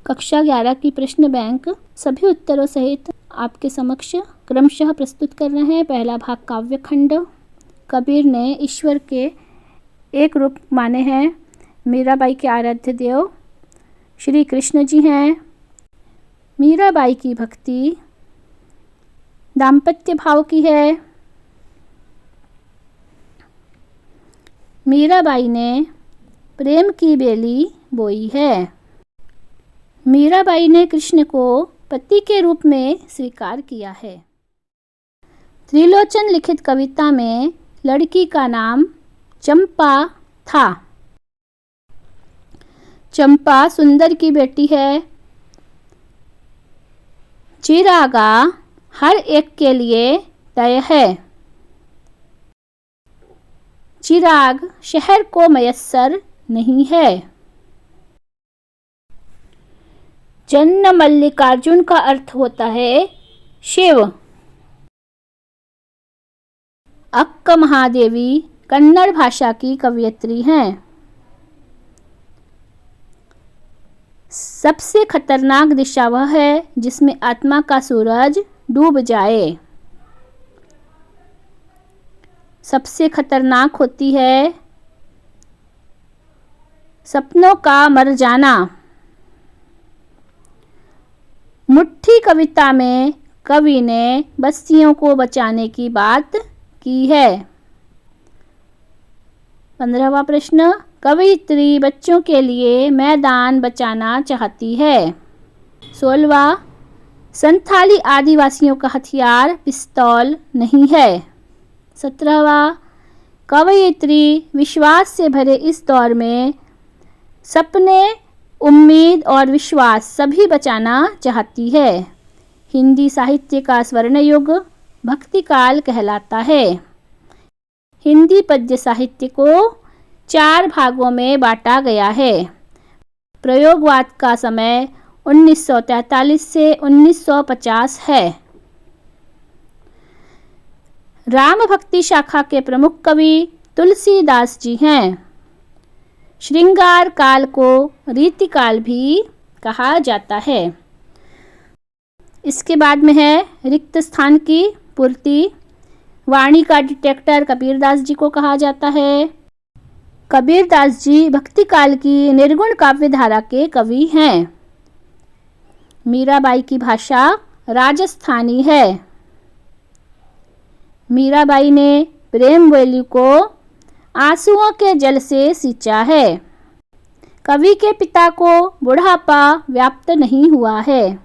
कक्षा 11 की प्रश्न बैंक सभी उत्तरों सहित आपके समक्ष क्रमशः प्रस्तुत कर रहे हैं। पहला भाग काव्य खंड। कबीर ने ईश्वर के एक रूप माने हैं। मीराबाई के आराध्य देव श्री कृष्ण जी हैं। मीराबाई की भक्ति दाम्पत्य भाव की है। मीराबाई ने प्रेम की बेली बोई है। मीराबाई ने कृष्ण को पति के रूप में स्वीकार किया है। त्रिलोचन लिखित कविता में लड़की का नाम चंपा था। चंपा सुंदर की बेटी है। चिरागा हर एक के लिए तय है। चिराग शहर को मयस्सर नहीं है। जन्म मल्लिकार्जुन का अर्थ होता है शिव। अक्क महादेवी कन्नड़ भाषा की कवयित्री हैं। सबसे खतरनाक दिशा वह है जिसमें आत्मा का सूरज डूब जाए। सबसे खतरनाक होती है सपनों का मर जाना। मुट्ठी कविता में कवि ने बस्तियों को बचाने की बात की है। 15वां प्रश्न, कवयित्री बच्चों के लिए मैदान बचाना चाहती है। 16वां, संथाली आदिवासियों का हथियार पिस्तौल नहीं है। 17वां, कवयित्री विश्वास से भरे इस दौर में सपने, उम्मीद और विश्वास सभी बचाना चाहती है। हिंदी साहित्य का स्वर्ण युग भक्तिकाल कहलाता है। हिंदी पद्य साहित्य को 4 भागों में बांटा गया है। प्रयोगवाद का समय 1943 से 1950 है। राम भक्ति शाखा के प्रमुख कवि तुलसीदास जी हैं। श्रृंगार काल को रीतिकाल भी कहा जाता है। इसके बाद में है रिक्त स्थान की पूर्ति। वाणी का डिटेक्टर कबीरदास जी को कहा जाता है। कबीरदास जी भक्ति काल की निर्गुण काव्य धारा के कवि हैं। मीराबाई की भाषा राजस्थानी है। मीराबाई ने प्रेम वेली को आंसुओं के जल से सींचा है। कवि के पिता को बुढ़ापा व्याप्त नहीं हुआ है।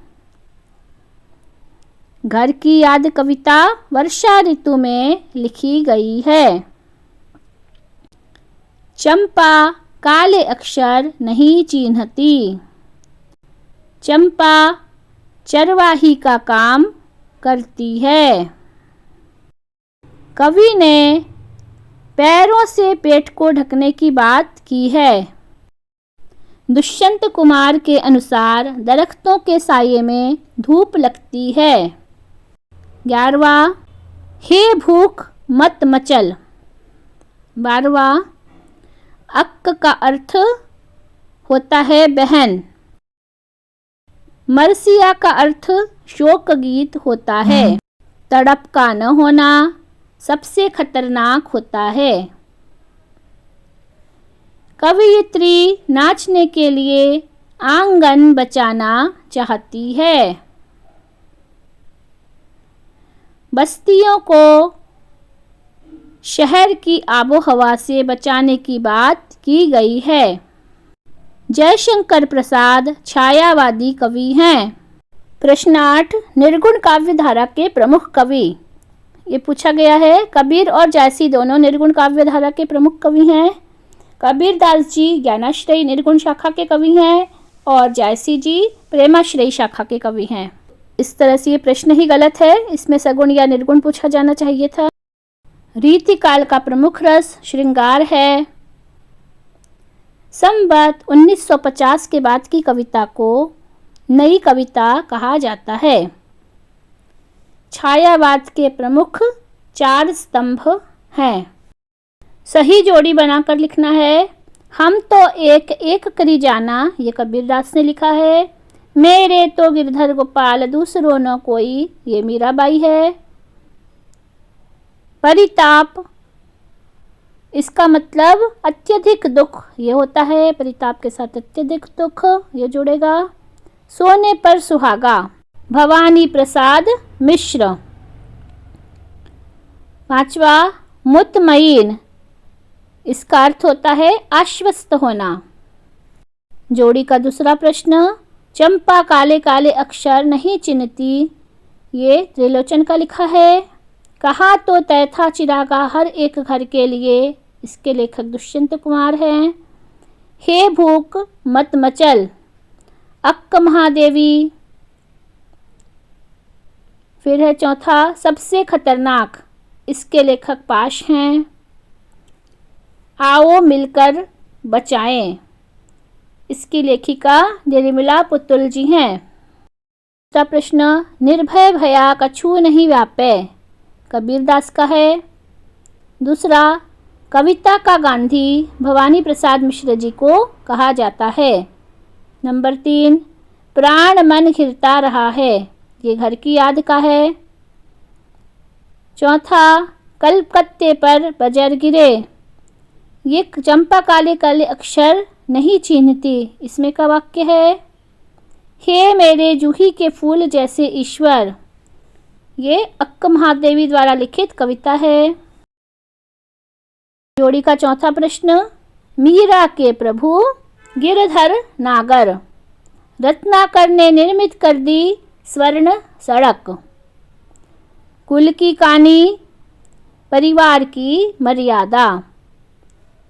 घर की याद कविता वर्षा ऋतु में लिखी गई है। चंपा काले अक्षर नहीं चिन्हती। चंपा चरवाही का काम करती है। कवि ने पैरों से पेट को ढकने की बात की है। दुष्यंत कुमार के अनुसार दरख्तों के साये में धूप लगती है। 11वां, हे भूख मत मचल। 12वां, अक्क का अर्थ होता है बहन। मरसिया का अर्थ शोक गीत होता है। तड़प का न होना सबसे खतरनाक होता है। कवयित्री नाचने के लिए आंगन बचाना चाहती है। बस्तियों को शहर की आबोहवा से बचाने की बात की गई है। जयशंकर प्रसाद छायावादी कवि हैं। प्रश्न 8, निर्गुण काव्य धारा के प्रमुख कवि। ये पूछा गया है। कबीर और जायसी दोनों निर्गुण काव्य धारा के प्रमुख कवि हैं। कबीरदास जी ज्ञानाश्रयी निर्गुण शाखा के कवि हैं और जायसी जी प्रेमाश्रयी शाखा के कवि हैं। इस तरह से ये प्रश्न ही गलत है। इसमें सगुण या निर्गुण पूछा जाना चाहिए था। रीतिकाल का प्रमुख रस श्रृंगार है। संवत 1950 के बाद की कविता को नई कविता कहा जाता है। छायावाद के प्रमुख 4 स्तंभ हैं। सही जोड़ी बनाकर लिखना है। हम तो एक एक करी जाना, ये कबीरदास ने लिखा है। मेरे तो गिरधर गोपाल दूसरों न कोई, ये मीराबाई है। परिताप, इसका मतलब अत्यधिक दुख, ये होता है। परिताप के साथ अत्यधिक दुख, ये जुड़ेगा। सोने पर सुहागा, भवानी प्रसाद मिश्र। पांचवा, मुतमईन, इसका अर्थ होता है आश्वस्त होना। जोड़ी का दूसरा प्रश्न, चंपा काले काले अक्षर नहीं चिन्हती, ये त्रिलोचन का लिखा है। कहा तो तय था चिरागा हर एक घर के लिए, इसके लेखक दुष्यंत कुमार हैं। हे भूख मत मचल, अक्क महादेवी। फिर है चौथा, सबसे खतरनाक, इसके लेखक पाश हैं। आओ मिलकर बचाएं, इसकी लेखिका निर्मला पुतुल जी हैं। दूसरा प्रश्न, निर्भय भया कछु नहीं व्यापे, कबीरदास का है। दूसरा, कविता का गांधी भवानी प्रसाद मिश्र जी को कहा जाता है। नंबर 3, प्राण मन खिलता रहा है, ये घर की याद का है। चौथा, कलकत्ते पर बजर गिरे, ये चंपा काले काले अक्षर नहीं चिन्हती, इसमें का वाक्य है। हे मेरे जूही के फूल जैसे ईश्वर, ये अक्क महादेवी द्वारा लिखित कविता है। जोड़ी का चौथा प्रश्न, मीरा के प्रभु गिरधर नागर, रत्नाकर ने निर्मित कर दी स्वर्ण सड़क। कुल की कहानी, परिवार की मर्यादा।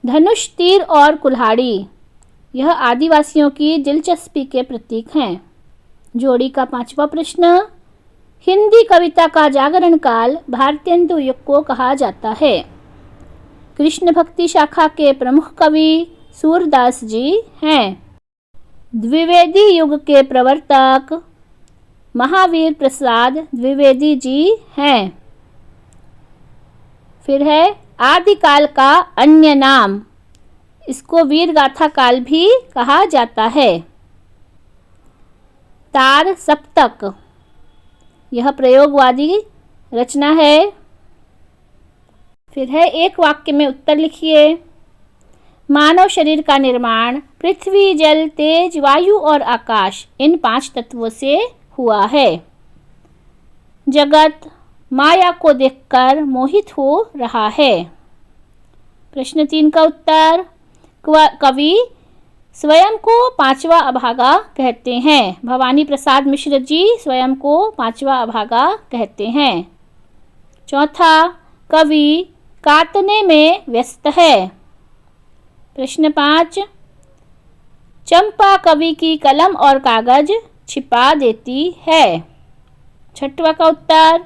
धनुष, तीर और कुल्हाड़ी, यह आदिवासियों की दिलचस्पी के प्रतीक हैं। जोड़ी का पांचवा प्रश्न, हिंदी कविता का जागरण काल भारतेंदु युग को कहा जाता है। कृष्ण भक्ति शाखा के प्रमुख कवि सूरदास जी हैं। द्विवेदी युग के प्रवर्तक महावीर प्रसाद द्विवेदी जी हैं। फिर है आदिकाल का अन्य नाम, इसको वीर गाथा काल भी कहा जाता है। तार सप्तक, यह प्रयोगवादी रचना है। फिर है एक वाक्य में उत्तर लिखिए। मानव शरीर का निर्माण पृथ्वी, जल, तेज, वायु और आकाश, इन 5 तत्वों से हुआ है। जगत माया को देखकर मोहित हो रहा है। प्रश्न 3 का उत्तर, कवि स्वयं को 5वां अभागा कहते हैं। भवानी प्रसाद मिश्र जी स्वयं को 5वां अभागा कहते हैं। चौथा, कवि काटने में व्यस्त है। प्रश्न 5, चंपा कवि की कलम और कागज छिपा देती है। 6वां का उत्तर,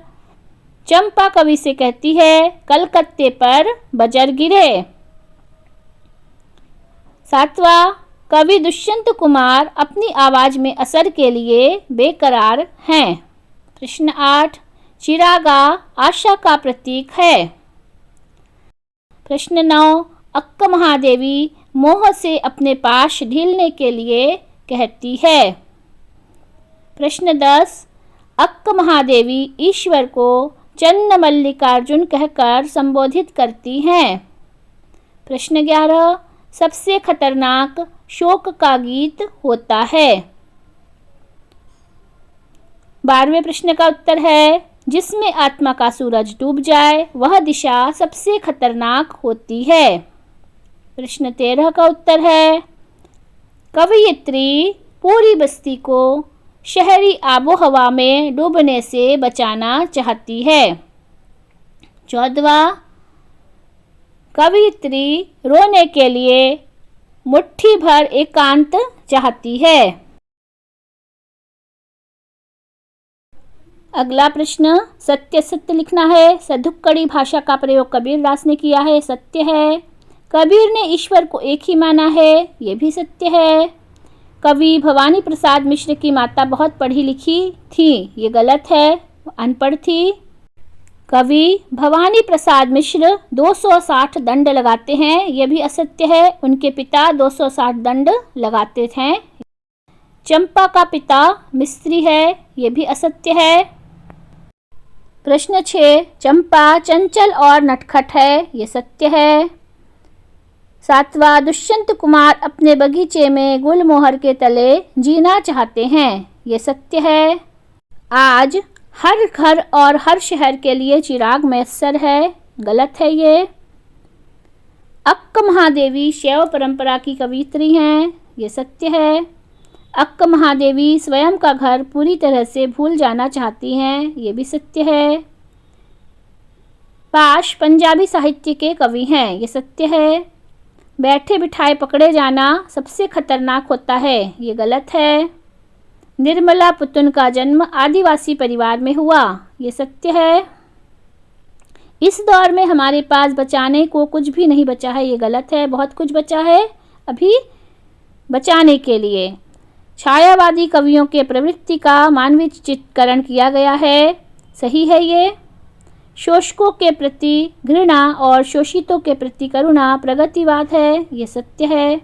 चंपा कवि से कहती है कलकत्ते पर बजर गिरे। 7वां, कवि दुष्यंत कुमार अपनी आवाज में असर के लिए बेकरार हैं। प्रश्न 8, चिरागा आशा का प्रतीक है। प्रश्न 9, अक्क महादेवी मोह से अपने पाश ढीलने के लिए कहती है। प्रश्न 10, अक्क महादेवी ईश्वर को चन्न मल्लिकार्जुन कहकर संबोधित करती हैं। प्रश्न 11, सबसे खतरनाक शोक का गीत होता है। 12वें प्रश्न का उत्तर है, जिसमें आत्मा का सूरज डूब जाए वह दिशा सबसे खतरनाक होती है। प्रश्न 13 का उत्तर है, कवयित्री पूरी बस्ती को शहरी आबोहवा में डूबने से बचाना चाहती है। 14वां, कवयित्री रोने के लिए मुट्ठी भर एकांत चाहती है। अगला प्रश्न, सत्य सत्य लिखना है। सधुक्कड़ी भाषा का प्रयोग कबीरदास ने किया है, सत्य है। कबीर ने ईश्वर को एक ही माना है, ये भी सत्य है। कवि भवानी प्रसाद मिश्र की माता बहुत पढ़ी लिखी थी, ये गलत है, अनपढ़ थी। कवि भवानी प्रसाद मिश्र 260 दंड लगाते हैं, यह भी असत्य है। उनके पिता 260 दंड लगाते थे। चंपा का पिता मिस्त्री है, ये भी असत्य है। प्रश्न 6, चंपा चंचल और नटखट है, ये सत्य है। 7वां, दुष्यंत कुमार अपने बगीचे में गुलमोहर के तले जीना चाहते हैं, ये सत्य है। आज हर घर और हर शहर के लिए चिराग मैसर है, गलत है ये। अक्क महादेवी शैव परंपरा की कवियत्री हैं, ये सत्य है। अक्क महादेवी स्वयं का घर पूरी तरह से भूल जाना चाहती हैं, ये भी सत्य है। पाश पंजाबी साहित्य के कवि हैं, ये सत्य है। बैठे बिठाए पकड़े जाना सबसे खतरनाक होता है, ये गलत है। निर्मला पुतुन का जन्म आदिवासी परिवार में हुआ, ये सत्य है। इस दौर में हमारे पास बचाने को कुछ भी नहीं बचा है, ये गलत है। बहुत कुछ बचा है अभी बचाने के लिए। छायावादी कवियों के प्रवृत्ति का मानवीय चित्रीकरण किया गया है, सही है ये। शोषकों के प्रति घृणा और शोषितों के प्रति करुणा प्रगतिवाद है, ये सत्य है।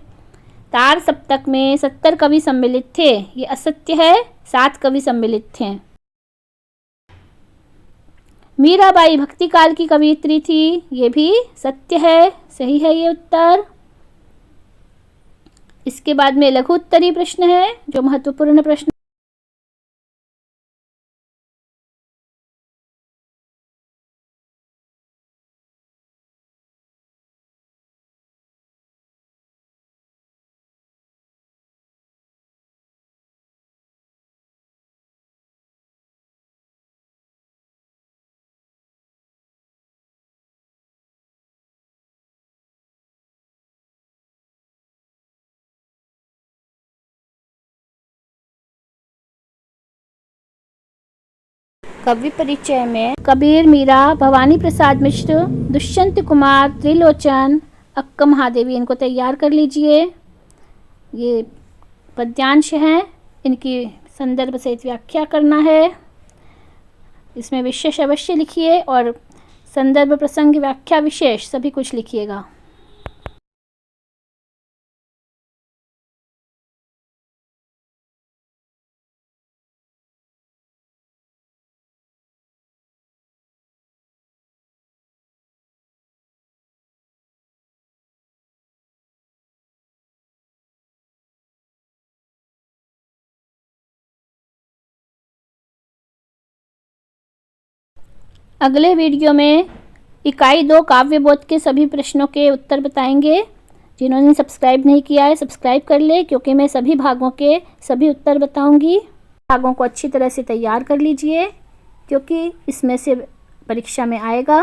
तार सप्तक में 70 कवि सम्मिलित थे, ये असत्य है, 7 कवि सम्मिलित थे। मीराबाई भक्ति काल की कवियत्री थी, ये भी सत्य है, सही है ये उत्तर। इसके बाद में लघु उत्तरीय प्रश्न है, जो महत्वपूर्ण प्रश्न। कवि परिचय में कबीर, मीरा, भवानी प्रसाद मिश्र, दुष्यंत कुमार, त्रिलोचन, अक्क महादेवी, इनको तैयार कर लीजिए। ये पद्यांश हैं, इनकी संदर्भ सहित व्याख्या करना है। इसमें विशेष अवश्य लिखिए और संदर्भ, प्रसंग, व्याख्या, विशेष सभी कुछ लिखिएगा। अगले वीडियो में इकाई 2 काव्यबोध के सभी प्रश्नों के उत्तर बताएंगे। जिन्होंने सब्सक्राइब नहीं किया है सब्सक्राइब कर ले, क्योंकि मैं सभी भागों के सभी उत्तर बताऊंगी। भागों को अच्छी तरह से तैयार कर लीजिए, क्योंकि इसमें से परीक्षा में आएगा।